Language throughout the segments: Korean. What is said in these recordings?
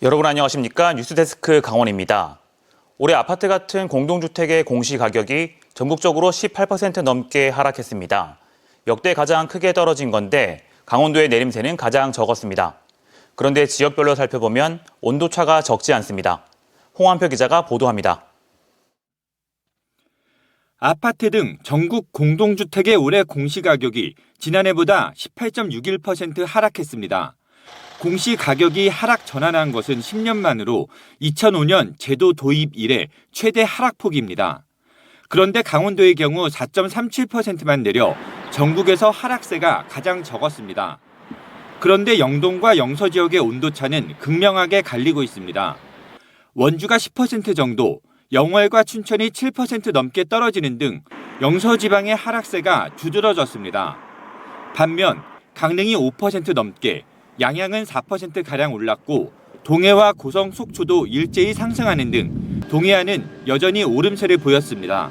여러분 안녕하십니까? 뉴스데스크 강원입니다. 올해 아파트 같은 공동주택의 공시가격이 전국적으로 18% 넘게 하락했습니다. 역대 가장 크게 떨어진 건데 강원도의 내림세는 가장 적었습니다. 그런데 지역별로 살펴보면 온도차가 적지 않습니다. 홍한표 기자가 보도합니다. 아파트 등 전국 공동주택의 올해 공시가격이 지난해보다 18.61% 하락했습니다. 공시가격이 하락 전환한 것은 10년 만으로 2005년 제도 도입 이래 최대 하락폭입니다. 그런데 강원도의 경우 4.37%만 내려 전국에서 하락세가 가장 적었습니다. 그런데 영동과 영서 지역의 온도차는 극명하게 갈리고 있습니다. 원주가 10% 정도, 영월과 춘천이 7% 넘게 떨어지는 등 영서 지방의 하락세가 두드러졌습니다. 반면 강릉이 5% 넘게, 양양은 4%가량 올랐고 동해와 고성, 속초도 일제히 상승하는 등 동해안은 여전히 오름세를 보였습니다.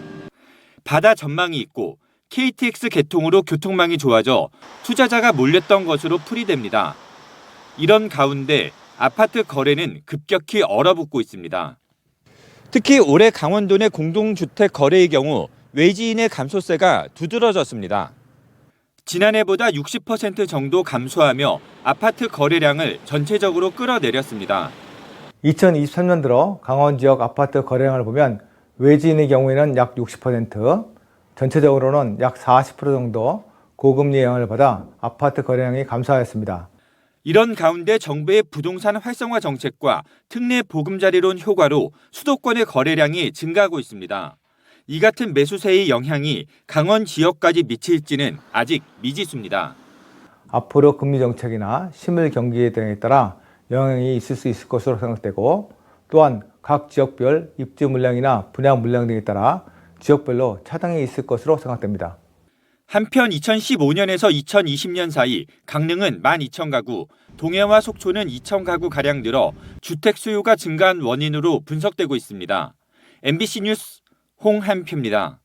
바다 전망이 있고 KTX 개통으로 교통망이 좋아져 투자자가 몰렸던 것으로 풀이됩니다. 이런 가운데 아파트 거래는 급격히 얼어붙고 있습니다. 특히 올해 강원도 내 공동주택 거래의 경우 외지인의 감소세가 두드러졌습니다. 지난해보다 60% 정도 감소하며 아파트 거래량을 전체적으로 끌어내렸습니다. 2023년 들어 강원 지역 아파트 거래량을 보면 외지인의 경우에는 약 60%, 전체적으로는 약 40% 정도 고금리 영향을 받아 아파트 거래량이 감소하였습니다. 이런 가운데 정부의 부동산 활성화 정책과 특례 보금자리론 효과로 수도권의 거래량이 증가하고 있습니다. 이 같은 매수세의 영향이 강원 지역까지 미칠지는 아직 미지수입니다. 앞으로 금리 정책이나 실물 경기 등에 따라 영향이 있을 수 있을 것으로 생각되고, 또한 각 지역별 입주 물량이나 분양 물량 등에 따라 지역별로 차등이 있을 것으로 생각됩니다. 한편 2015년에서 2020년 사이 강릉은 12,000가구, 동해와 속초는 2,000가구가량 늘어 주택 수요가 증가한 원인으로 분석되고 있습니다. MBC 뉴스 홍한표입니다.